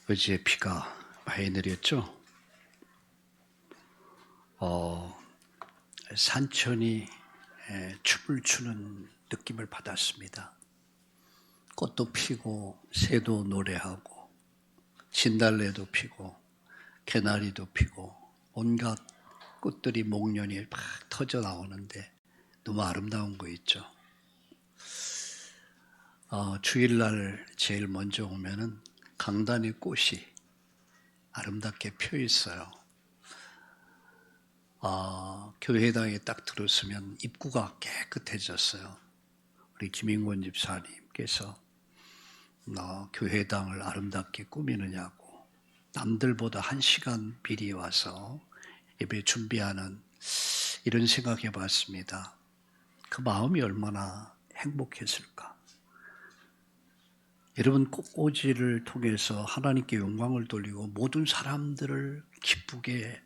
어제 비가 많이 내렸죠. 산천이 춤을 추는 느낌을 받았습니다. 꽃도 피고 새도 노래하고 진달래도 피고 개나리도 피고 온갖 꽃들이 목련이 막 터져 나오는데 너무 아름다운 거 있죠. 주일날 제일 먼저 오면은 강단의 꽃이 아름답게 펴 있어요. 교회당에 딱 들었으면 입구가 깨끗해졌어요. 우리 김인권 집사님께서 교회당을 아름답게 꾸미느냐고 남들보다 1시간 미리 와서 예배 준비하는 이런 생각해 봤습니다. 그 마음이 얼마나 행복했을까. 여러분 꽃꽂이를 통해서 하나님께 영광을 돌리고 모든 사람들을 기쁘게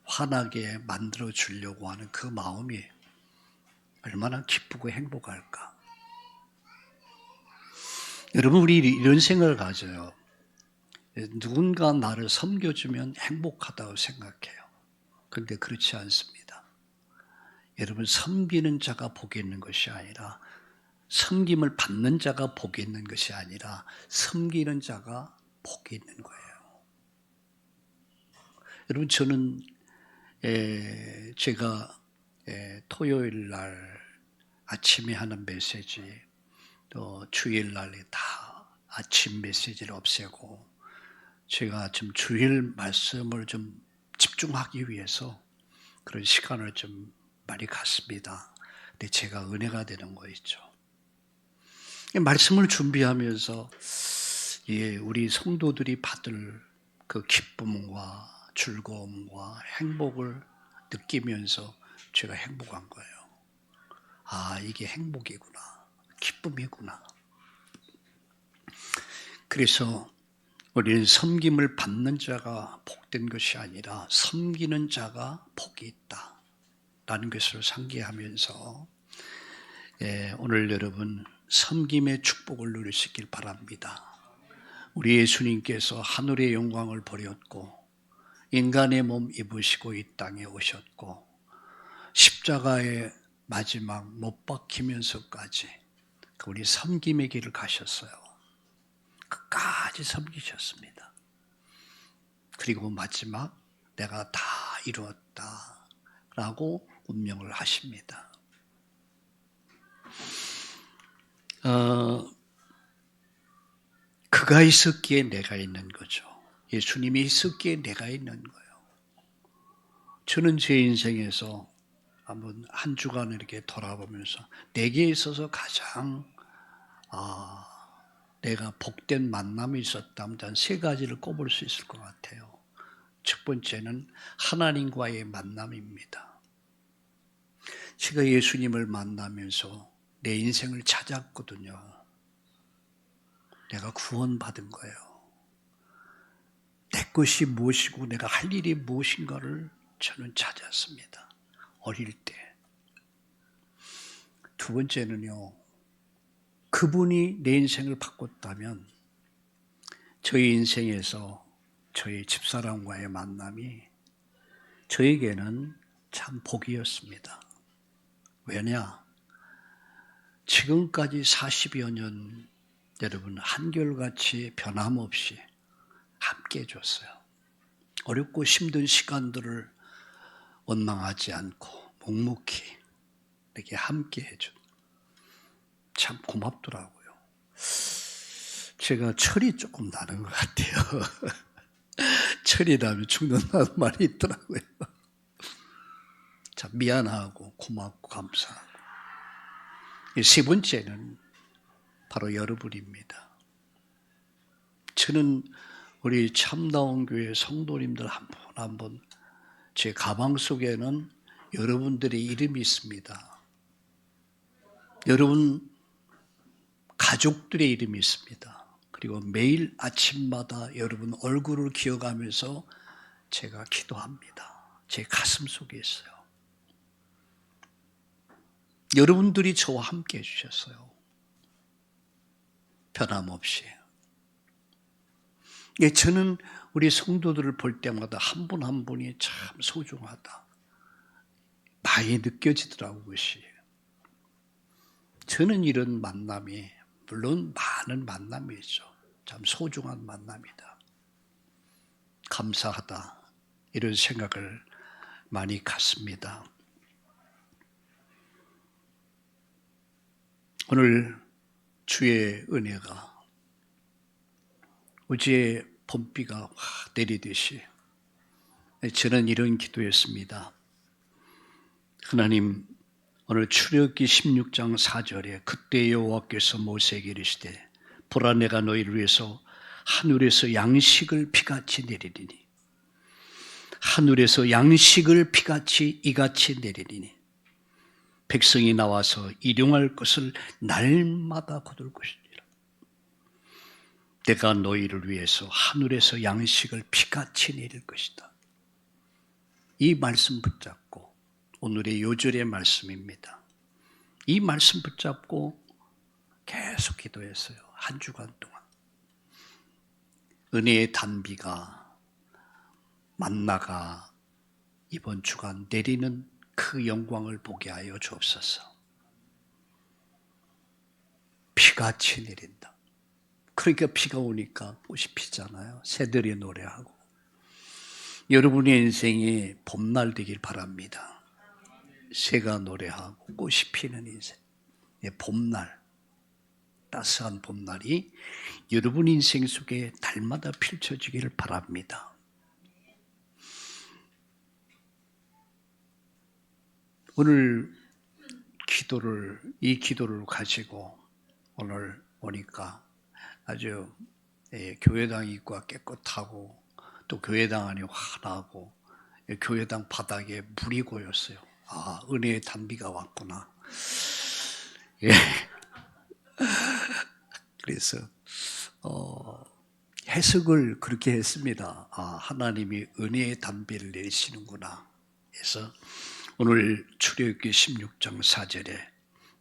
환하게 만들어 주려고 하는 그 마음이 얼마나 기쁘고 행복할까. 여러분 우리 이런 생각을 가져요. 누군가 나를 섬겨주면 행복하다고 생각해요. 그런데 그렇지 않습니다. 여러분 섬기는 자가 복이 있는 것이 아니라 섬김을 받는 자가 복이 있는 것이 아니라 섬기는 자가 복이 있는 거예요. 여러분 저는 제가 토요일 날 아침에 하는 메시지 또 주일 날에 다 아침 메시지를 없애고 제가 좀 주일 말씀을 좀 집중하기 위해서 그런 시간을 좀 많이 갖습니다. 근데 제가 은혜가 되는 거 있죠. 말씀을 준비하면서 우리 성도들이 받을 그 기쁨과 즐거움과 행복을 느끼면서 제가 행복한 거예요. 이게 행복이구나. 기쁨이구나. 그래서 우리는 섬김을 받는 자가 복된 것이 아니라 섬기는 자가 복이 있다. 라는 것을 상기하면서 오늘 여러분 섬김의 축복을 누리시길 바랍니다. 우리 예수님께서 하늘의 영광을 버렸고 인간의 몸 입으시고 이 땅에 오셨고 십자가의 마지막 못 박히면서까지 우리 섬김의 길을 가셨어요. 끝까지 섬기셨습니다. 그리고 마지막 내가 다 이루었다 라고 운명을 하십니다. 그가 있었기에 내가 있는 거죠. 예수님이 있었기에 내가 있는 거예요. 저는 제 인생에서 한번 한 주간 이렇게 돌아보면서 내게 있어서 가장 내가 복된 만남이 있었다면 한 3가지를 꼽을 수 있을 것 같아요. 첫 번째는 하나님과의 만남입니다. 제가 예수님을 만나면서 내 인생을 찾았거든요. 내가 구원받은 거예요. 내 것이 무엇이고 내가 할 일이 무엇인가를 저는 찾았습니다. 어릴 때. 두 번째는요. 그분이 내 인생을 바꿨다면 저희 인생에서 저희 집사람과의 만남이 저에게는 참 복이었습니다. 왜냐? 지금까지 40여 년 여러분 한결같이 변함없이 함께 해줬어요. 어렵고 힘든 시간들을 원망하지 않고 묵묵히 이렇게 함께 해준 참 고맙더라고요. 제가 철이 조금 나는 것 같아요. 철이 나면 죽는다는 말이 있더라고요. 참 미안하고 고맙고 감사하고. 3번째는 바로 여러분입니다. 저는 우리 참다운 교회 성도님들 한 분 한 분 제 가방 속에는 여러분들의 이름이 있습니다. 여러분 가족들의 이름이 있습니다. 그리고 매일 아침마다 여러분 얼굴을 기억하면서 제가 기도합니다. 제 가슴 속에 있어요. 여러분들이 저와 함께 해주셨어요. 변함없이. 예, 저는 우리 성도들을 볼 때마다 한 분 한 분이 참 소중하다. 많이 느껴지더라고요, 그것이. 저는 이런 만남이, 물론 많은 만남이 있죠. 참 소중한 만남이다. 감사하다. 이런 생각을 많이 갖습니다. 오늘 주의 은혜가 어제 봄비가 확 내리듯이 저는 이런 기도였습니다. 하나님, 오늘 출애굽기 16장 4절에 그때 여호와께서 모세에게 이르시되 보라 내가 너희를 위해서 하늘에서 양식을 비같이 내리리니 하늘에서 양식을 비같이 이같이 내리리니 백성이 나와서 일용할 것을 날마다 거둘 것이니라. 내가 너희를 위해서 하늘에서 양식을 비같이 내릴 것이다. 이 말씀 붙잡고 오늘의 요절의 말씀입니다. 이 말씀 붙잡고 계속 기도했어요. 한 주간 동안. 은혜의 단비가 만나가 이번 주간 내리는 그 영광을 보게 하여 주옵소서. 비같이 내린다. 그러니까 비가 오니까 꽃이 피잖아요. 새들이 노래하고. 여러분의 인생이 봄날 되길 바랍니다. 새가 노래하고 꽃이 피는 인생. 봄날, 따스한 봄날이 여러분 인생 속에 달마다 펼쳐지기를 바랍니다. 오늘 이 기도를 가지고 오늘 오니까 아주 교회당 입구가 깨끗하고 또 교회당 안이 환하고 교회당 바닥에 물이 고였어요. 아, 은혜의 단비가 왔구나. 예. 그래서 해석을 그렇게 했습니다. 아, 하나님이 은혜의 단비를 내리시는구나. 그래서 오늘 출애굽기 16장 4절에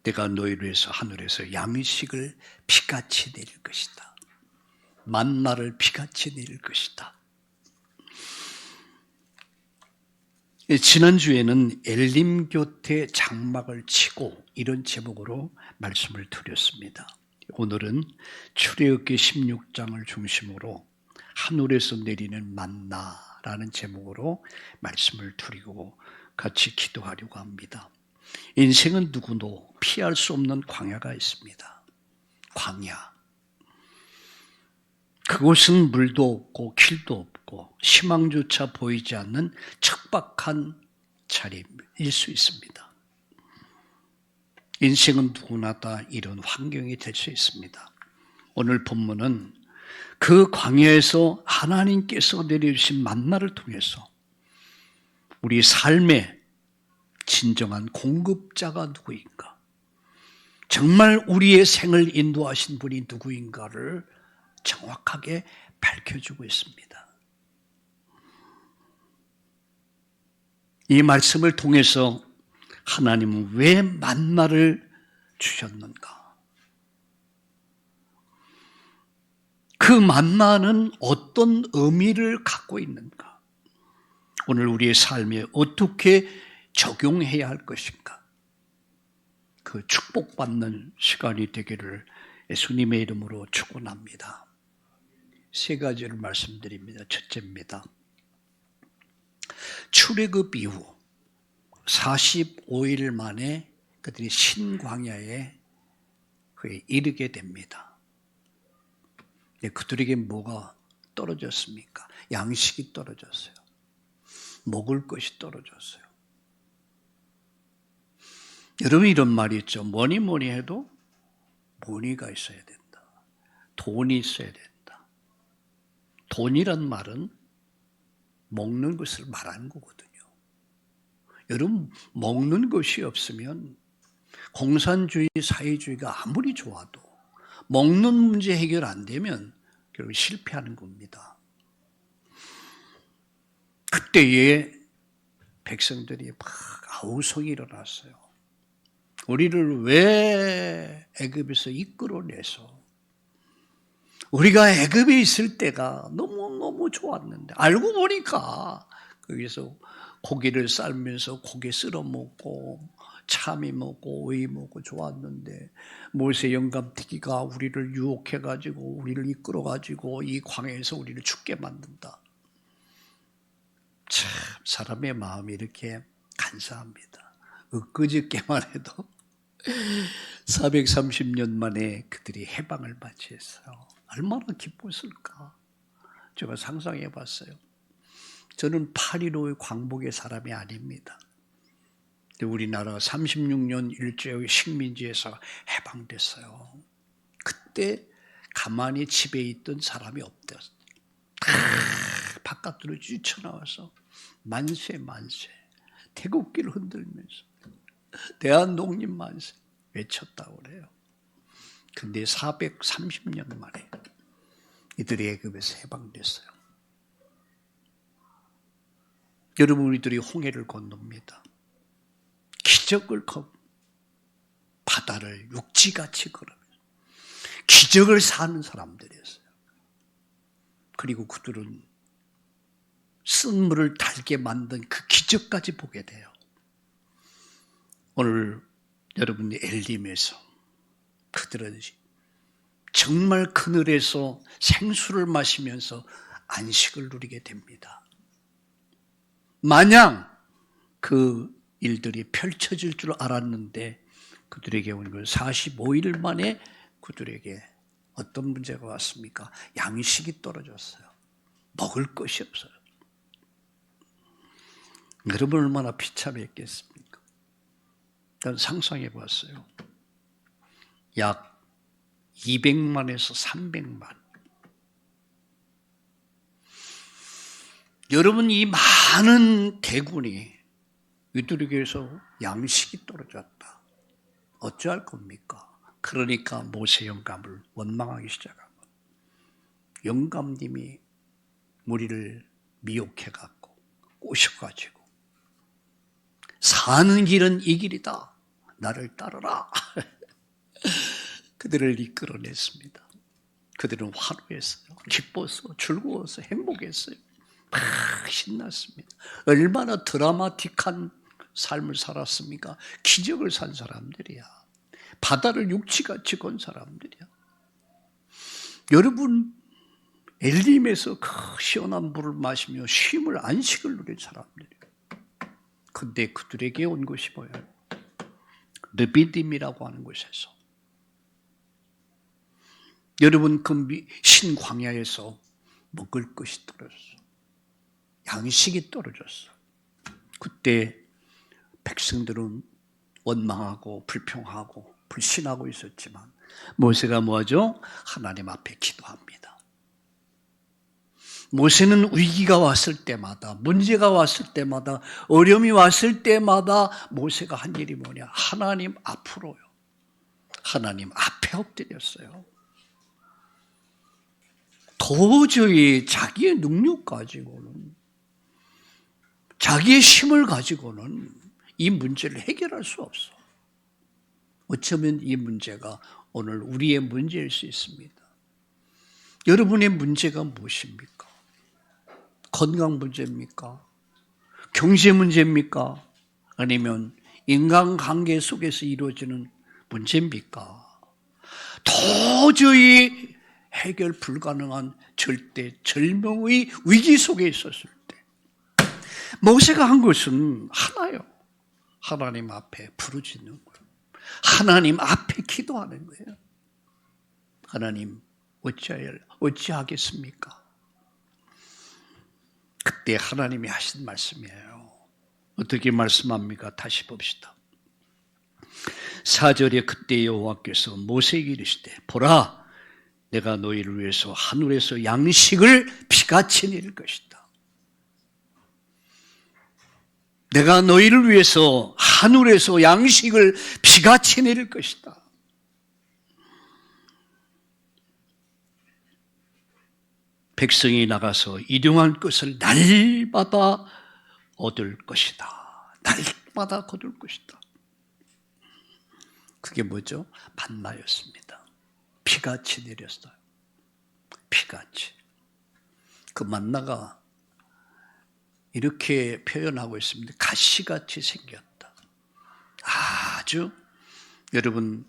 내가 너희를 위해서 하늘에서 양식을 비같이 내릴 것이다. 만나를 비같이 내릴 것이다. 지난주에는 엘림교태 장막을 치고 이런 제목으로 말씀을 드렸습니다. 오늘은 출애굽기 16장을 중심으로 하늘에서 내리는 만나라는 제목으로 말씀을 드리고 같이 기도하려고 합니다. 인생은 누구도 피할 수 없는 광야가 있습니다. 광야. 그곳은 물도 없고 길도 없고 희망조차 보이지 않는 척박한 자리일 수 있습니다. 인생은 누구나 다 이런 환경이 될 수 있습니다. 오늘 본문은 그 광야에서 하나님께서 내려주신 만나를 통해서 우리 삶의 진정한 공급자가 누구인가? 정말 우리의 생을 인도하신 분이 누구인가를 정확하게 밝혀주고 있습니다. 이 말씀을 통해서 하나님은 왜 만나를 주셨는가? 그 만나는 어떤 의미를 갖고 있는가? 오늘 우리의 삶에 어떻게 적용해야 할 것인가? 그 축복받는 시간이 되기를 예수님의 이름으로 축원합니다. 세 가지를 말씀드립니다. 첫째입니다. 출애굽 이후 45일 만에 그들이 신광야에 이르게 됩니다. 그들에게 뭐가 떨어졌습니까? 양식이 떨어졌어요. 먹을 것이 떨어졌어요. 여러분 이런 말이 있죠. 뭐니 해도 money가 있어야 된다. 돈이 있어야 된다. 돈이란 말은 먹는 것을 말하는 거거든요. 여러분 먹는 것이 없으면 공산주의, 사회주의가 아무리 좋아도 먹는 문제 해결 안 되면 결국 실패하는 겁니다. 그때에 백성들이 막 아우성이 일어났어요. 우리를 왜 애굽에서 이끌어내서 우리가 애굽에 있을 때가 너무너무 좋았는데 알고 보니까 거기서 고기를 삶면서 고기 쓸어 먹고 참이 먹고 오이 먹고 좋았는데 모세 영감튀기가 우리를 유혹해가지고 우리를 이끌어가지고 이 광야에서 우리를 죽게 만든다. 참 사람의 마음이 이렇게 간사합니다. 엊그저께만 해도 430년 만에 그들이 해방을 맞이했어요. 얼마나 기뻤을까? 제가 상상해 봤어요. 저는 8.15 광복의 사람이 아닙니다. 우리나라 36년 일제의 식민지에서 해방됐어요. 그때 가만히 집에 있던 사람이 없대요. 다 바깥으로 뛰쳐나와서 만세 만세 태극기를 흔들면서 대한독립 만세 외쳤다고 그래요. 근데 430년 만에 이들이 애굽에서 해방됐어요. 여러분, 우리들이 홍해를 건넙니다. 기적을 바다를 육지같이 걸으면서 기적을 사는 사람들이었어요. 그리고 그들은 쓴 물을 달게 만든 그 기적까지 보게 돼요. 오늘 여러분이 엘림에서 그들은 정말 그늘에서 생수를 마시면서 안식을 누리게 됩니다. 마냥 그 일들이 펼쳐질 줄 알았는데 그들에게 온 건 45일 만에 그들에게 어떤 문제가 왔습니까? 양식이 떨어졌어요. 먹을 것이 없어요. 여러분 얼마나 비참했겠습니까? 난 상상해 봤어요. 약 200만에서 300만. 여러분 이 많은 대군이 이들에게서 양식이 떨어졌다. 어찌할 겁니까? 그러니까 모세 영감을 원망하기 시작하고 영감님이 우리를 미혹해갖고 꼬셔가지고 사는 길은 이 길이다. 나를 따르라. 그들을 이끌어냈습니다. 그들은 환호했어요. 기뻤어. 즐거워서 행복했어요. 신났습니다. 얼마나 드라마틱한 삶을 살았습니까? 기적을 산 사람들이야. 바다를 육지같이 건 사람들이야. 여러분 엘림에서 그 시원한 물을 마시며 쉼을 안식을 누린 사람들이에요. 근데 그들에게 온 것이 뭐예요? 르비딤이라고 하는 곳에서 여러분 그 신광야에서 먹을 것이 떨어졌어. 양식이 떨어졌어. 그때 백성들은 원망하고 불평하고 불신하고 있었지만 모세가 뭐하죠? 하나님 앞에 기도합니다. 모세는 위기가 왔을 때마다 문제가 왔을 때마다 어려움이 왔을 때마다 모세가 한 일이 뭐냐? 하나님 앞으로요. 하나님 앞에 엎드렸어요. 도저히 자기의 능력 가지고는 자기의 힘을 가지고는 이 문제를 해결할 수 없어. 어쩌면 이 문제가 오늘 우리의 문제일 수 있습니다. 여러분의 문제가 무엇입니까? 건강 문제입니까? 경제 문제입니까? 아니면 인간관계 속에서 이루어지는 문제입니까? 도저히 해결 불가능한 절대 절명의 위기 속에 있었을 때 모세가 한 것은 하나요. 하나님 앞에 부르짖는 거예요. 하나님 앞에 기도하는 거예요. 하나님 어찌하겠습니까? 그때 하나님이 하신 말씀이에요. 어떻게 말씀합니까? 다시 봅시다. 4절에 그때 여호와께서 모세에게 이르시되 보라 내가 너희를 위해서 하늘에서 양식을 비같이 내릴 것이다. 내가 너희를 위해서 하늘에서 양식을 비같이 내릴 것이다. 백성이 나가서 일용할 것을 날마다 얻을 것이다. 날마다 거둘 것이다. 그게 뭐죠? 만나였습니다. 비같이 내렸어요. 피같이. 그 만나가 이렇게 표현하고 있습니다. 가시같이 생겼다. 아주 여러분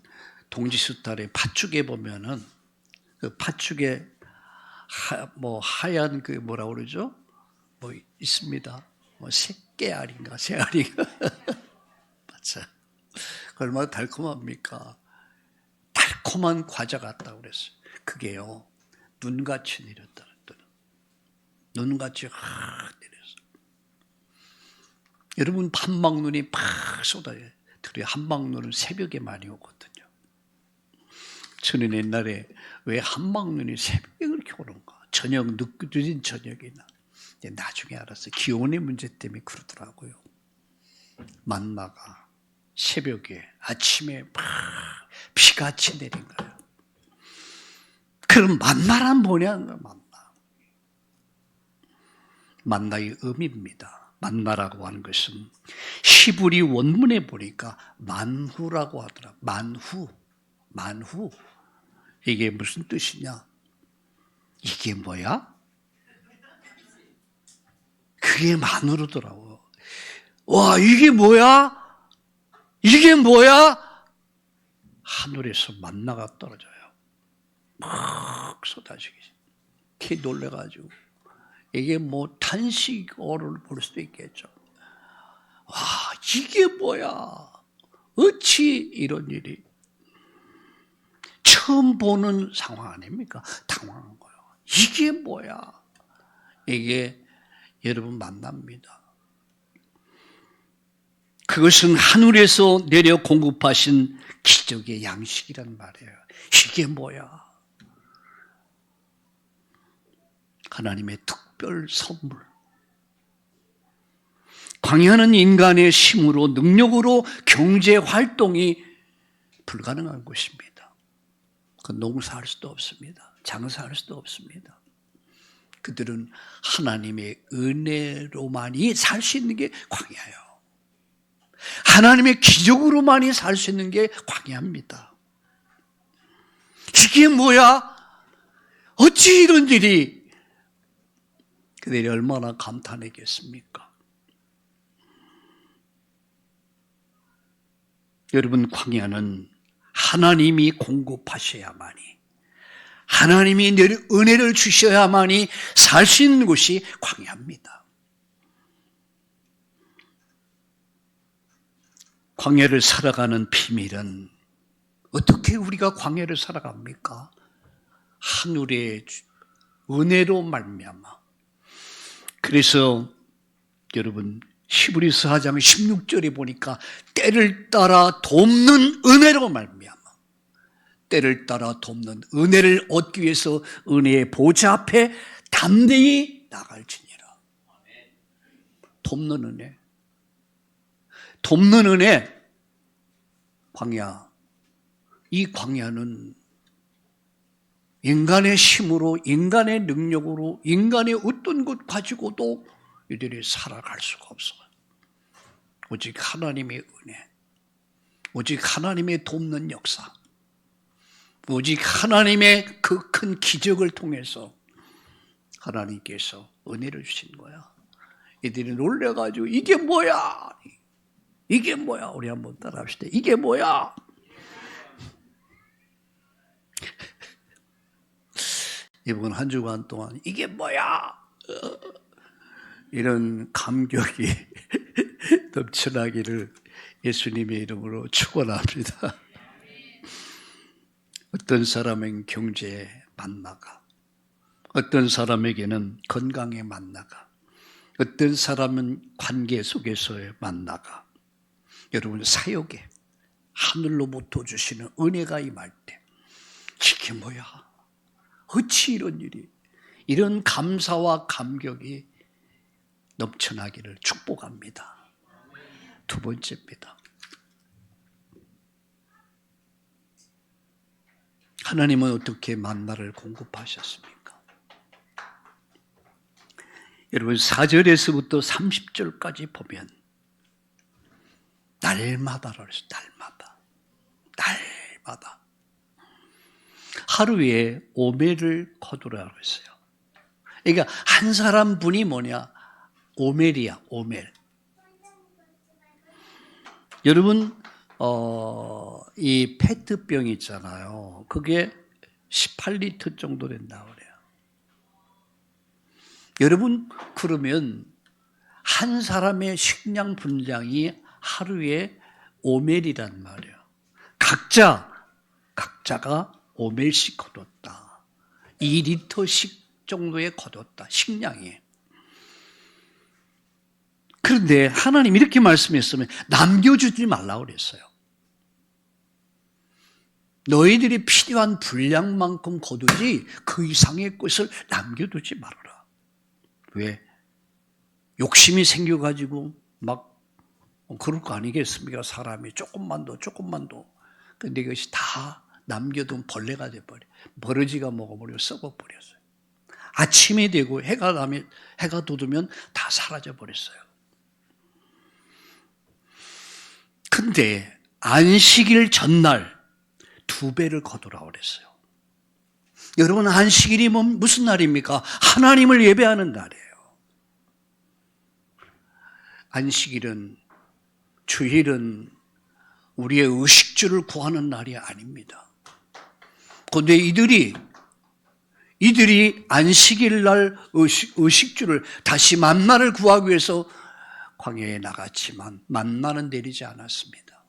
동지수달의 팥죽에 보면은 그 팥죽에 하얀 그 뭐라 그러죠? 뭐 있습니다. 뭐 새알인가 맞아. 얼마나 달콤합니까? 달콤한 과자 같다고 그랬어요. 그게요 눈같이 내렸다는 뜻. 눈같이 확 내렸어. 여러분 한방눈이 팍 쏟아요. 특히 한방눈은 새벽에 많이 오거든요. 저는 옛날에 왜 한방눈이 새벽에 그렇게 오는가? 늦은 저녁이나. 나중에 알았어요. 기온의 문제 때문에 그러더라고요. 만나가 새벽에 아침에 막 비같이 내린 거예요. 그럼 만나란 뭐냐? 만나의 의미입니다. 만나라고 하는 것은 히브리 원문에 보니까 만후라고 하더라. 만후. 이게 무슨 뜻이냐? 이게 뭐야? 그게 만으로더라고요. 와, 이게 뭐야? 이게 뭐야? 하늘에서 만나가 떨어져요. 막 쏟아지기. 키 놀래가지고. 이게 뭐 탄식어를 볼 수도 있겠죠. 와, 이게 뭐야? 어찌 이런 일이? 처음 보는 상황 아닙니까? 당황한 거예요. 이게 뭐야? 이게 여러분 만납니다. 그것은 하늘에서 내려 공급하신 기적의 양식이란 말이에요. 이게 뭐야? 하나님의 특별 선물. 광야는 인간의 힘으로 능력으로 경제 활동이 불가능한 곳입니다. 그 농사할 수도 없습니다. 장사할 수도 없습니다. 그들은 하나님의 은혜로만이 살 수 있는 게 광야예요. 하나님의 기적으로만이 살 수 있는 게 광야입니다. 이게 뭐야? 어찌 이런 일이? 그들이 얼마나 감탄했겠습니까? 여러분, 광야는 하나님이 공급하셔야만이, 하나님이 은혜를 주셔야만이 살 수 있는 곳이 광야입니다. 광야를 살아가는 비밀은 어떻게 우리가 광야를 살아갑니까? 하늘의 은혜로 말미암아. 그래서 여러분 히브리서 4장 16절에 보니까 때를 따라 돕는 은혜로 말미암아. 때를 따라 돕는 은혜를 얻기 위해서 은혜의 보좌 앞에 담대히 나갈지니라. 돕는 은혜. 돕는 은혜. 광야. 이 광야는 인간의 힘으로, 인간의 능력으로, 인간의 어떤 것 가지고도 이들이 살아갈 수가 없어요. 오직 하나님의 은혜, 오직 하나님의 돕는 역사, 오직 하나님의 그 큰 기적을 통해서 하나님께서 은혜를 주신 거야. 이들이 놀래가지고 이게 뭐야? 이게 뭐야? 우리 한번 따라합시다. 이게 뭐야? 이번 한 주간 동안 이게 뭐야? 이런 감격이 넘쳐나기를 예수님의 이름으로 축원합니다. 어떤 사람은 경제의 만나가, 어떤 사람에게는 건강의 만나가, 어떤 사람은 관계 속에서의 만나가, 여러분 사역에 하늘로부터 주시는 은혜가 임할 때 이게 뭐야? 어찌 이런 일이, 이런 감사와 감격이 넘쳐나기를 축복합니다. 두 번째입니다. 하나님은 어떻게 만나를 공급하셨습니까? 여러분 4절에서부터 30절까지 보면 날마다라고 했어요. 날마다. 하루에 오멜을 거두라고 했어요. 그러니까 한 사람 분이 뭐냐? 오멜이야, 오멜. 여러분, 이 페트병 있잖아요. 그게 18리터 정도 된다고 그래요. 여러분, 그러면 한 사람의 식량 분량이 하루에 오멜이란 말이에요. 각자가 오멜씩 거뒀다. 2리터씩 정도에 거뒀다. 식량이. 그런데 하나님 이렇게 말씀했으면 남겨주지 말라고 그랬어요. 너희들이 필요한 분량만큼 거두지 그 이상의 것을 남겨두지 말아라. 왜? 욕심이 생겨가지고 막 그럴 거 아니겠습니까? 사람이 조금만 더. 근데 이것이 다 남겨둔 벌레가 돼버려. 버러지가 먹어버리고 썩어버렸어요. 아침이 되고 해가 돋으면 다 사라져버렸어요. 근데 안식일 전날 2배를 거두라고 그랬어요. 여러분, 안식일이 무슨 날입니까? 하나님을 예배하는 날이에요. 안식일은, 주일은 우리의 의식주를 구하는 날이 아닙니다. 그런데 이들이 안식일 날 의식주를 다시 만나를 구하기 위해서 광야에 나갔지만 만나는 내리지 않았습니다.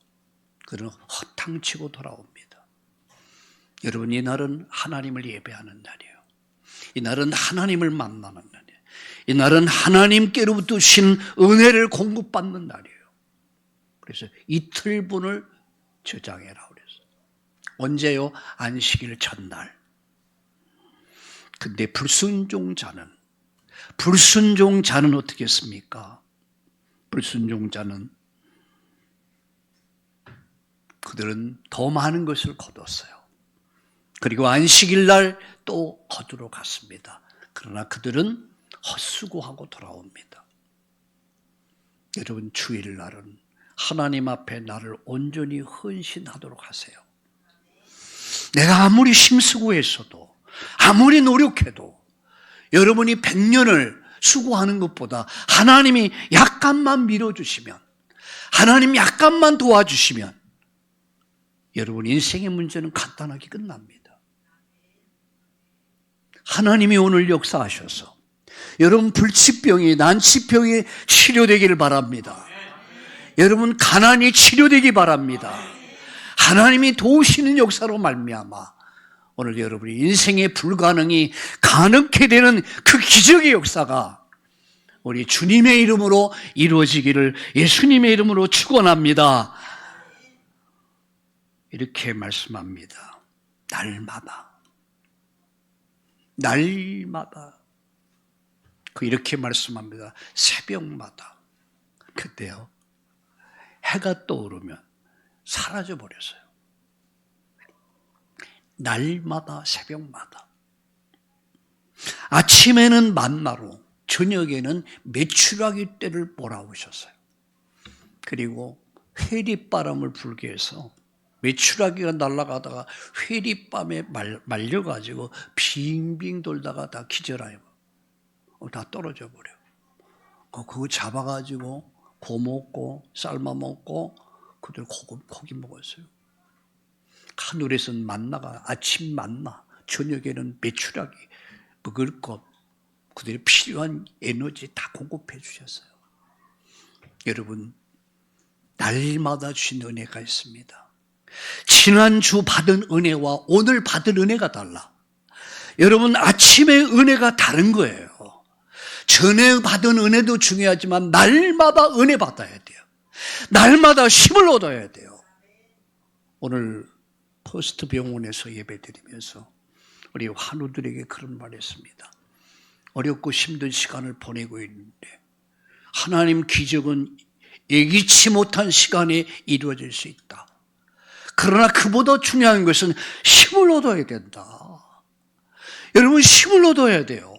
그는 허탕치고 돌아옵니다. 여러분, 이 날은 하나님을 예배하는 날이에요. 이 날은 하나님을 만나는 날이에요. 이 날은 하나님께로부터 주신 은혜를 공급받는 날이에요. 그래서 이틀분을 저장해라 그랬어요. 언제요? 안식일 전날. 근데 불순종자는 어떻게 했습니까? 불순종자는 그들은 더 많은 것을 거뒀어요. 그리고 안식일 날 또 거두러 갔습니다. 그러나 그들은 헛수고하고 돌아옵니다. 여러분, 주일날은 하나님 앞에 나를 온전히 헌신하도록 하세요. 내가 아무리 힘쓰고 했어도, 아무리 노력해도 여러분이 100년을 수고하는 것보다 하나님이 약간만 밀어주시면, 하나님 약간만 도와주시면 여러분 인생의 문제는 간단하게 끝납니다. 하나님이 오늘 역사하셔서 여러분 불치병이, 난치병이 치료되기를 바랍니다. 여러분 가난이 치료되기 바랍니다. 하나님이 도우시는 역사로 말미암아 오늘 여러분의 인생의 불가능이 가능케 되는 그 기적의 역사가 우리 주님의 이름으로 이루어지기를 예수님의 이름으로 축원합니다. 이렇게 말씀합니다. 날마다 이렇게 말씀합니다. 새벽마다. 그때요, 해가 떠오르면 사라져 버렸어요. 날마다, 새벽마다. 아침에는 만나로, 저녁에는 메추라기 떼를 몰아오셨어요. 그리고 회리바람을 불게 해서 메추라기가 날아가다가 회리밤에 말려가지고 빙빙 돌다가 다 기절해요. 다 떨어져 버려. 그거 잡아가지고 고 먹고 삶아 먹고 그들 고기 먹었어요. 하늘에서는 만나가, 아침 만나, 저녁에는 메추라기 먹을 것, 그들이 필요한 에너지 다 공급해 주셨어요. 여러분, 날마다 주신 은혜가 있습니다. 지난주 받은 은혜와 오늘 받은 은혜가 달라. 여러분, 아침의 은혜가 다른 거예요. 전에 받은 은혜도 중요하지만 날마다 은혜 받아야 돼요. 날마다 힘을 얻어야 돼요. 오늘 퍼스트 병원에서 예배드리면서 우리 환우들에게 그런 말 했습니다. 어렵고 힘든 시간을 보내고 있는데 하나님 기적은 예기치 못한 시간에 이루어질 수 있다. 그러나 그보다 중요한 것은 힘을 얻어야 된다. 여러분, 힘을 얻어야 돼요.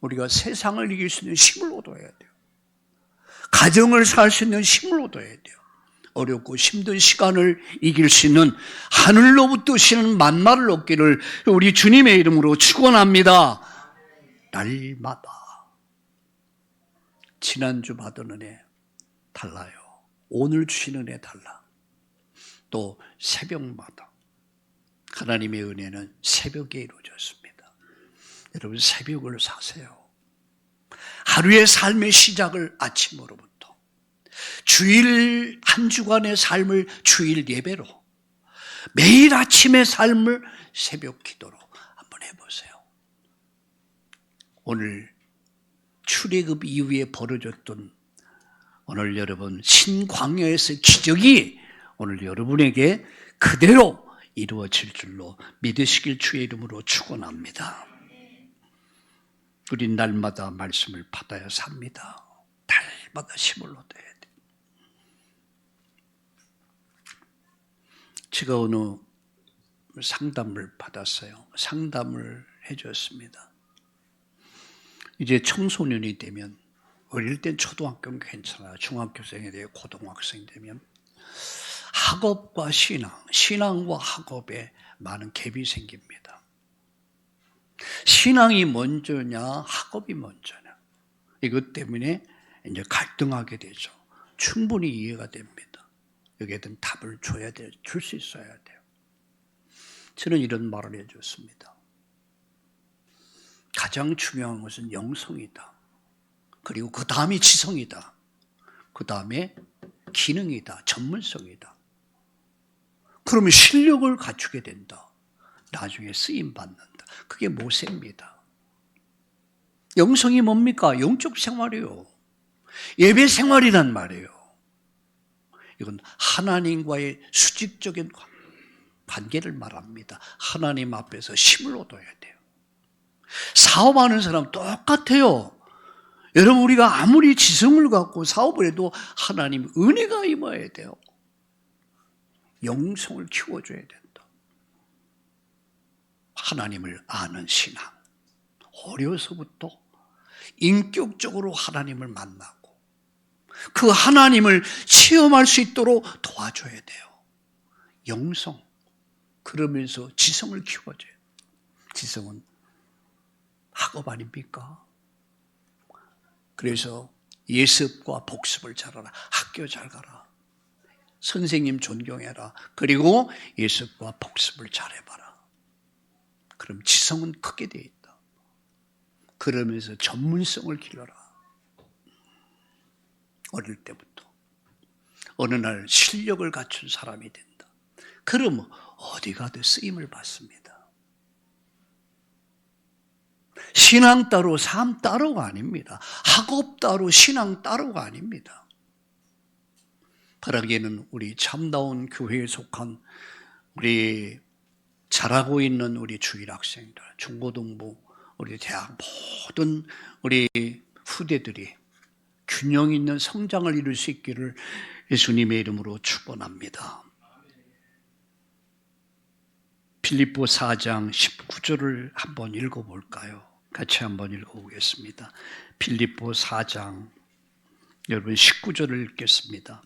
우리가 세상을 이길 수 있는 힘을 얻어야 돼요. 가정을 살 수 있는 힘을 얻어야 돼요. 어렵고 힘든 시간을 이길 수 있는 하늘로부터 오시는 만나를 얻기를 우리 주님의 이름으로 축원합니다. 날마다. 지난주 받은 은혜 달라요. 오늘 주신 은혜 달라. 또 새벽마다 하나님의 은혜는 새벽에 이루어졌습니다. 여러분 새벽을 사세요. 하루의 삶의 시작을 아침으로부터, 주일 한 주간의 삶을 주일 예배로, 매일 아침의 삶을 새벽 기도로 한번 해보세요. 오늘 출애굽 이후에 벌어졌던 오늘 여러분 신광야에서 기적이 오늘 여러분에게 그대로 이루어질 줄로 믿으시길 주의 이름으로 축원합니다. 우린 날마다 말씀을 받아야 삽니다. 날마다 힘을 얻어야 돼. 제가 어느 상담을 받았어요. 상담을 해줬습니다. 이제 청소년이 되면, 어릴 땐 초등학교는 괜찮아요. 중학교생이 되고 고등학생이 되면 학업과 신앙과 학업에 많은 갭이 생깁니다. 신앙이 먼저냐 학업이 먼저냐, 이것 때문에 이제 갈등하게 되죠. 충분히 이해가 됩니다. 여기에 대한 답을 줘야 돼요. 줄 수 있어야 돼요. 저는 이런 말을 해줬습니다. 가장 중요한 것은 영성이다. 그리고 그 다음이 지성이다. 그 다음에 기능이다. 전문성이다. 그러면 실력을 갖추게 된다. 나중에 쓰임받는다. 그게 모세입니다. 영성이 뭡니까? 영적 생활이요. 예배 생활이란 말이에요. 이건 하나님과의 수직적인 관계를 말합니다. 하나님 앞에서 힘을 얻어야 돼요. 사업하는 사람 똑같아요. 여러분 우리가 아무리 지성을 갖고 사업을 해도 하나님 은혜가 임해야 돼요. 영성을 키워줘야 된다. 하나님을 아는 신앙. 어려서부터 인격적으로 하나님을 만나고 그 하나님을 체험할 수 있도록 도와줘야 돼요. 영성. 그러면서 지성을 키워줘요. 지성은 학업 아닙니까? 그래서 예습과 복습을 잘하라. 학교 잘 가라. 선생님 존경해라. 그리고 예습과 복습을 잘해봐라. 그럼 지성은 크게 돼 있다. 그러면서 전문성을 길러라. 어릴 때부터. 어느 날 실력을 갖춘 사람이 된다. 그러면 어디 가도 쓰임을 받습니다. 신앙 따로 삶 따로가 아닙니다. 학업 따로 신앙 따로가 아닙니다. 바라기에는 우리 참다운 교회에 속한 우리 잘하고 있는 우리 주일 학생들, 중고등부, 우리 대학 모든 우리 후대들이 균형 있는 성장을 이룰 수 있기를 예수님의 이름으로 축원합니다. 빌립보 4장 19절을 한번 읽어볼까요? 같이 한번 읽어보겠습니다. 빌립보 4장, 여러분 19절을 읽겠습니다.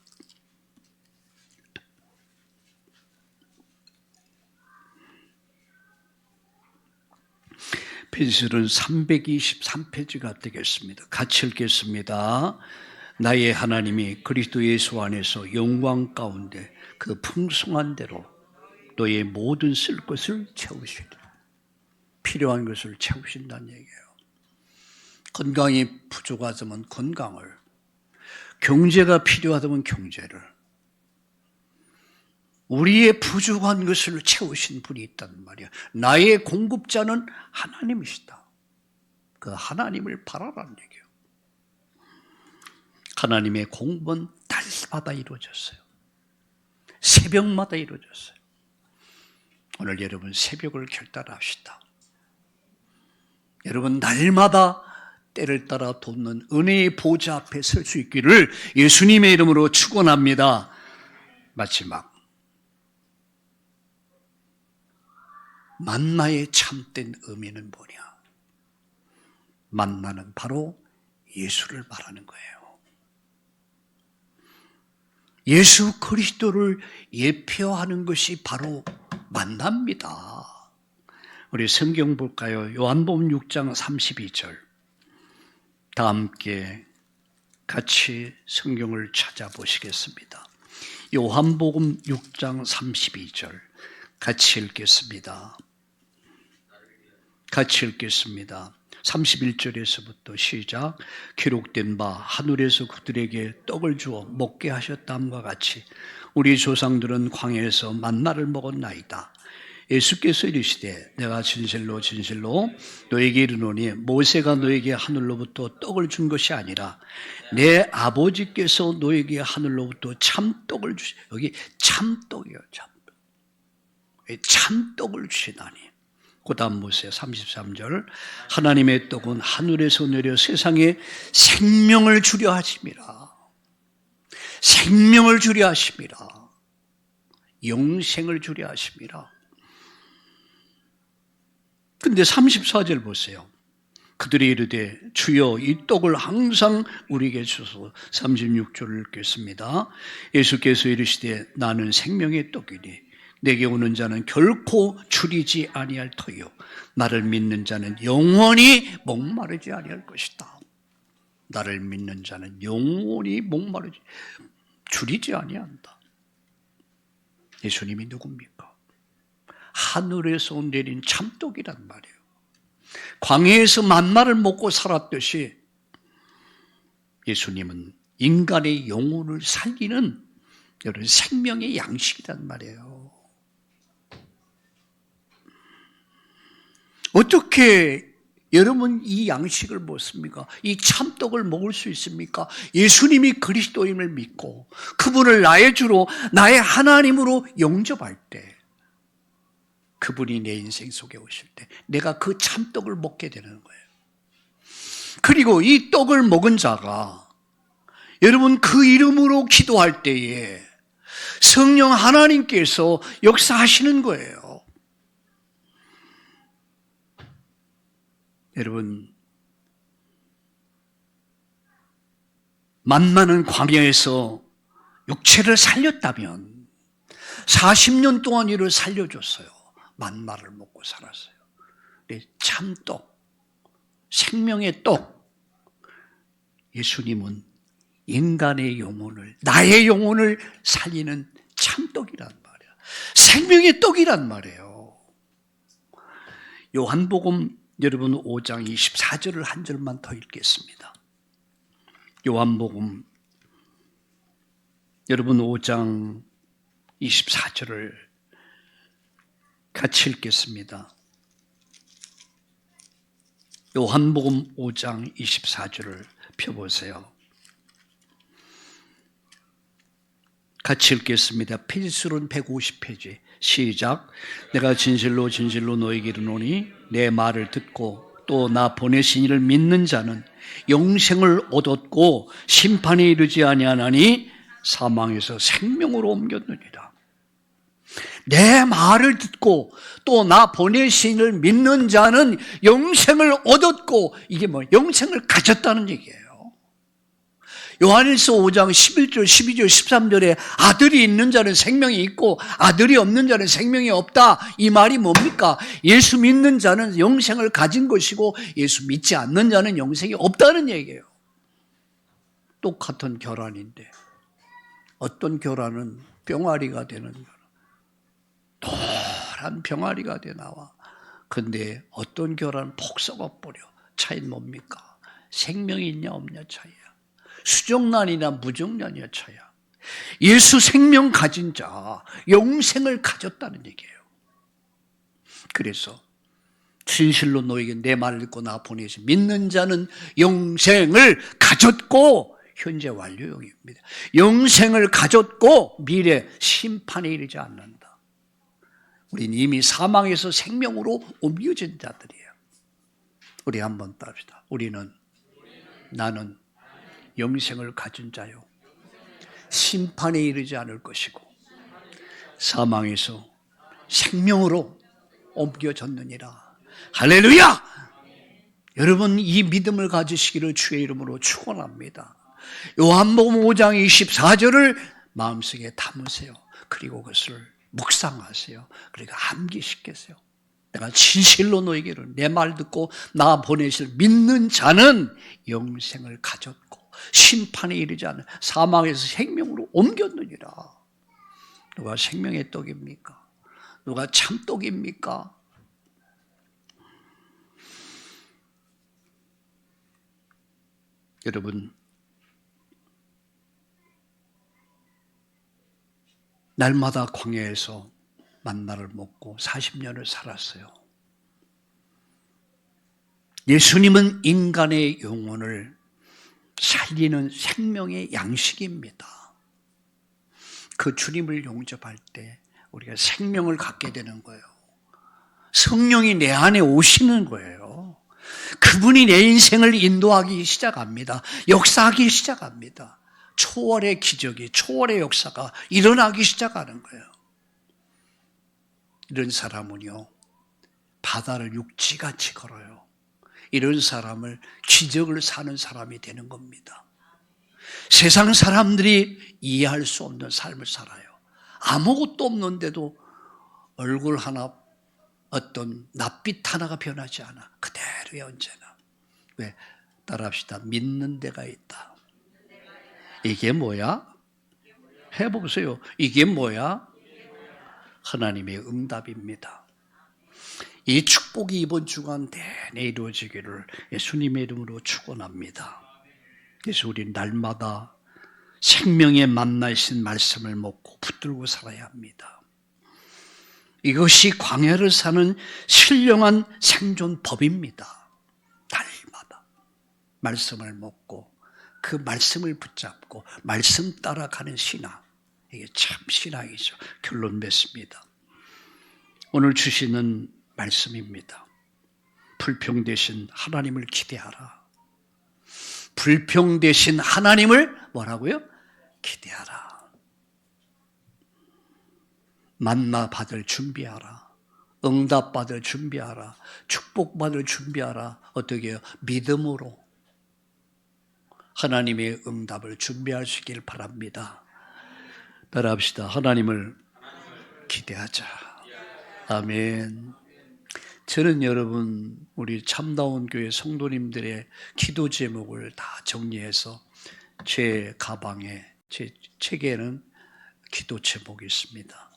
페이지는 323페이지가 되겠습니다. 같이 읽겠습니다. 나의 하나님이 그리스도 예수 안에서 영광 가운데 그 풍성한 대로 너의 모든 쓸 것을 채우시리라. 필요한 것을 채우신다는 얘기예요. 건강이 부족하다면 건강을, 경제가 필요하다면 경제를, 우리의 부족한 것을 채우신 분이 있단 말이야. 나의 공급자는 하나님이시다. 그 하나님을 바라라는 얘기예요. 하나님의 공급은 날마다 이루어졌어요. 새벽마다 이루어졌어요. 오늘 여러분 새벽을 결단합시다. 여러분 날마다 때를 따라 돕는 은혜의 보좌 앞에 설 수 있기를 예수님의 이름으로 축원합니다. 마지막, 만나의 참된 의미는 뭐냐? 만나는 바로 예수를 말하는 거예요. 예수 그리스도를 예표하는 것이 바로 만납니다. 우리 성경 볼까요? 요한복음 6장 32절. 다 함께 같이 성경을 찾아보시겠습니다. 요한복음 6장 32절 같이 읽겠습니다. 같이 읽겠습니다. 31절에서부터 시작. 기록된 바 하늘에서 그들에게 떡을 주어 먹게 하셨다함과 같이 우리 조상들은 광야에서 만나를 먹었나이다. 예수께서 이르시되 내가 진실로 진실로 너에게 이르노니 모세가 너에게 하늘로부터 떡을 준 것이 아니라 내 아버지께서 너에게 하늘로부터 참떡을 주시. 여기 참떡이요, 참떡. 참떡을 주시다니. 그 다음 모세 33절. 하나님의 떡은 하늘에서 내려 세상에 생명을 주려 하심이라. 생명을 주려 하심이라. 영생을 주려 하심이라. 근데 34절 보세요. 그들이 이르되 주여 이 떡을 항상 우리에게 주소서. 36절을 읽겠습니다. 예수께서 이르시되 나는 생명의 떡이니 내게 오는 자는 결코 줄이지 아니할 터요 나를 믿는 자는 영원히 목마르지 아니할 것이다. 나를 믿는 자는 영원히 목마르지 줄이지 아니한다. 예수님이 누굽니까? 하늘에서 내린 참떡이란 말이에요. 광야에서 만나를 먹고 살았듯이 예수님은 인간의 영혼을 살리는 여러분 생명의 양식이란 말이에요. 어떻게 여러분 이 양식을 먹습니까? 이 참떡을 먹을 수 있습니까? 예수님이 그리스도임을 믿고 그분을 나의 주로 나의 하나님으로 영접할 때 그분이 내 인생 속에 오실 때 내가 그 참떡을 먹게 되는 거예요. 그리고 이 떡을 먹은 자가 여러분 그 이름으로 기도할 때에 성령 하나님께서 역사하시는 거예요. 여러분 만나는 광야에서 육체를 살렸다면 40년 동안 이를 살려줬어요. 만나를 먹고 살았어요. 참떡, 생명의 떡. 예수님은 인간의 영혼을, 나의 영혼을 살리는 참떡이란 말이야. 생명의 떡이란 말이에요. 요한복음 여러분 5장 24절을 한 절만 더 읽겠습니다. 요한복음 여러분 5장 24절을 같이 읽겠습니다. 요한복음 5장 24절을 펴보세요. 같이 읽겠습니다. 페이지수로는 150페이지. 시작. 내가 진실로 진실로 너에게 이르노니 내 말을 듣고 또 나 보내신 이를 믿는 자는 영생을 얻었고 심판에 이르지 아니하나니 사망에서 생명으로 옮겼느니라. 내 말을 듣고 또 나 보내신 이를 믿는 자는 영생을 얻었고, 이게 뭐 영생을 가졌다는 얘기예요. 요한일서 5장 11절, 12절, 13절에 아들이 있는 자는 생명이 있고 아들이 없는 자는 생명이 없다. 이 말이 뭡니까? 예수 믿는 자는 영생을 가진 것이고 예수 믿지 않는 자는 영생이 없다는 얘기예요. 똑같은 결안인데 어떤 결안은 병아리가 되는 거라. 노란 병아리가 돼 나와. 근데 어떤 결안은 폭 썩어버려. 차이는 뭡니까? 생명이 있냐 없냐 차이야. 수정란이나 무정란이야 차이야. 예수 생명 가진 자, 영생을 가졌다는 얘기예요. 그래서 진실로 너에게 내 말을 듣고 나 보내시 믿는 자는 영생을 가졌고, 현재 완료형입니다. 영생을 가졌고 미래 심판에 이르지 않는다. 우린 이미 사망에서 생명으로 옮겨진 자들이에요. 우리 한번 따릅시다. 나는 영생을 가진 자요, 심판에 이르지 않을 것이고 사망에서 생명으로 옮겨졌느니라. 할렐루야! 여러분 이 믿음을 가지시기를 주의 이름으로 축원합니다. 요한복음 5장 24절을 마음속에 담으세요. 그리고 그것을 묵상하세요. 그러니까 암기시키세요. 내가 진실로 너에게로 내 말 듣고 나 보내실 믿는 자는 영생을 가졌고 심판에 이르지 않은 사망에서 생명으로 옮겼느니라. 누가 생명의 떡입니까? 누가 참떡입니까? 여러분, 날마다 광야에서 만나를 먹고 40년을 살았어요. 예수님은 인간의 영혼을 살리는 생명의 양식입니다. 그 주님을 용접할 때 우리가 생명을 갖게 되는 거예요. 성령이 내 안에 오시는 거예요. 그분이 내 인생을 인도하기 시작합니다. 역사하기 시작합니다. 초월의 기적이, 초월의 역사가 일어나기 시작하는 거예요. 이런 사람은요, 바다를 육지같이 걸어요. 이런 사람을 기적을 사는 사람이 되는 겁니다. 세상 사람들이 이해할 수 없는 삶을 살아요. 아무것도 없는데도 얼굴 하나, 어떤 낯빛 하나가 변하지 않아. 그대로야 언제나. 왜? 따라합시다. 믿는 데가 있다. 이게 뭐야? 해보세요. 이게 뭐야? 하나님의 응답입니다. 이 축복이 이번 주간 내내 이루어지기를 예수님의 이름으로 축원합니다. 그래서 우리 날마다 생명의 만나신 말씀을 먹고 붙들고 살아야 합니다. 이것이 광야를 사는 신령한 생존법입니다. 날마다 말씀을 먹고 그 말씀을 붙잡고 말씀 따라가는 신앙, 이게 참 신앙이죠. 결론 맺습니다. 오늘 주시는 말씀입니다. 불평 대신 하나님을 기대하라. 불평 대신 하나님을 뭐라고요? 기대하라. 만나 받을 준비하라. 응답 받을 준비하라. 축복 받을 준비하라. 어떻게 해요? 믿음으로 하나님의 응답을 준비할 수 있길 바랍니다. 따라합시다. 하나님을 기대하자. 아멘. 저는 여러분, 우리 참다운 교회 성도님들의 기도 제목을 다 정리해서 제 가방에, 제 책에는 기도 제목이 있습니다.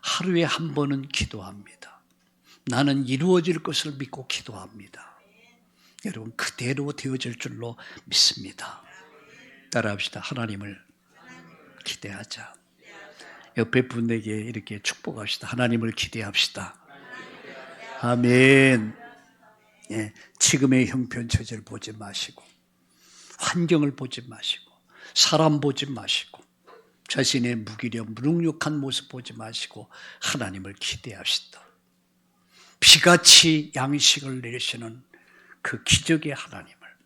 하루에 한 번은 기도합니다. 나는 이루어질 것을 믿고 기도합니다. 여러분, 그대로 되어질 줄로 믿습니다. 따라합시다. 하나님을 기대하자. 옆에 분에게 이렇게 축복합시다. 하나님을 기대합시다. 아멘. 예, 지금의 형편처지를 보지 마시고 환경을 보지 마시고 사람 보지 마시고 자신의 무기력, 무능력한 모습 보지 마시고 하나님을 기대합시다. 비같이 양식을 내리시는 그 기적의 하나님을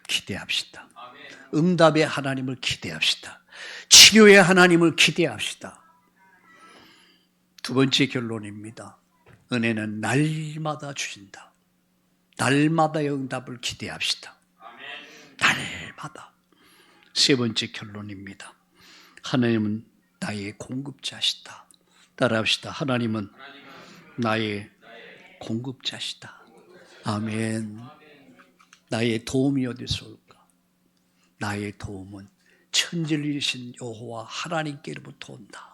기대합시다. 응답의 하나님을 기대합시다. 치료의 하나님을 기대합시다. 두 번째 결론입니다. 은혜는 날마다 주신다. 날마다의 응답을 기대합시다. 날마다. 세 번째 결론입니다. 하나님은 나의 공급자시다. 따라합시다. 하나님은 나의 공급자시다. 아멘. 나의 도움이 어디서 올까? 나의 도움은 천진리신 여호와 하나님께로부터 온다.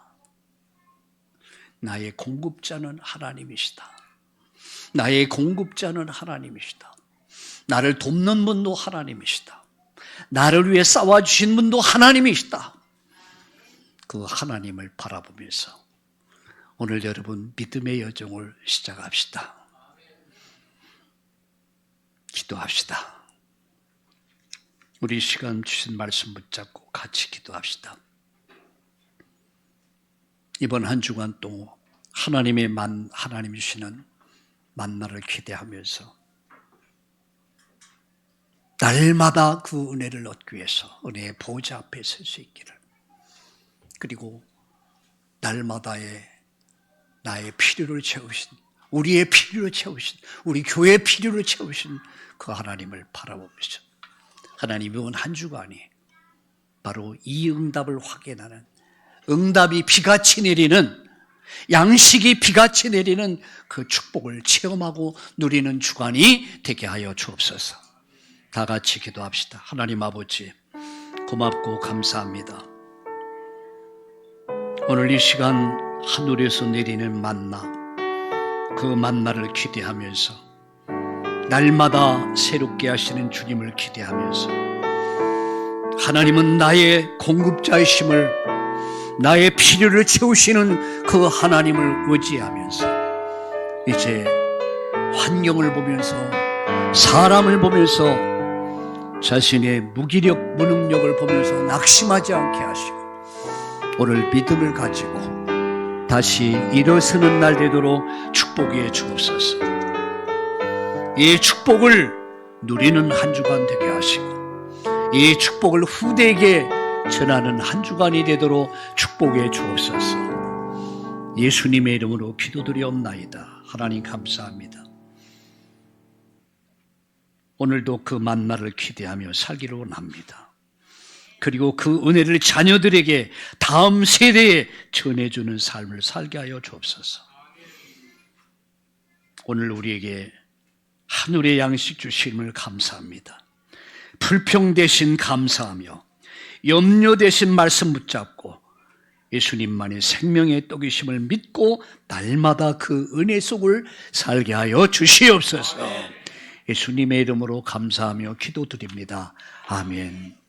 나의 공급자는 하나님이시다. 나의 공급자는 하나님이시다. 나를 돕는 분도 하나님이시다. 나를 위해 싸워주신 분도 하나님이시다. 그 하나님을 바라보면서 오늘 여러분 믿음의 여정을 시작합시다. 기도합시다. 우리 시간 주신 말씀 붙잡고 같이 기도합시다. 이번 한 주간 또 하나님이 주시는 만나를 기대하면서 날마다 그 은혜를 얻기 위해서 은혜의 보좌 앞에 설 수 있기를, 그리고 날마다의 나의 필요를 채우신, 우리의 필요를 채우신, 우리 교회의 필요를 채우신 그 하나님을 바라보면서 하나님 이번 한 주간이 바로 이 응답을 확인하는, 응답이 비같이 내리는, 양식이 비같이 내리는 그 축복을 체험하고 누리는 주간이 되게 하여 주옵소서. 다 같이 기도합시다. 하나님 아버지, 고맙고 감사합니다. 오늘 이 시간 하늘에서 내리는 만나, 그 만나를 기대하면서, 날마다 새롭게 하시는 주님을 기대하면서, 하나님은 나의 공급자이심을, 나의 필요를 채우시는 그 하나님을 의지하면서 이제 환경을 보면서, 사람을 보면서, 자신의 무기력, 무능력을 보면서 낙심하지 않게 하시고 오늘 믿음을 가지고 다시 일어서는 날 되도록 축복해 주옵소서. 이 축복을 누리는 한 주간 되게 하시고 이 축복을 후대에게 전하는 한 주간이 되도록 축복해 주옵소서. 예수님의 이름으로 기도드리옵나이다. 하나님 감사합니다. 오늘도 그 만나를 기대하며 살기를 원합니다. 그리고 그 은혜를 자녀들에게 다음 세대에 전해주는 삶을 살게 하여 주옵소서. 오늘 우리에게 하늘의 양식 주심을 감사합니다. 불평 대신 감사하며 염려 대신 말씀 붙잡고 예수님만의 생명의 떡이심을 믿고 날마다 그 은혜 속을 살게 하여 주시옵소서. 예수님의 이름으로 감사하며 기도드립니다. 아멘.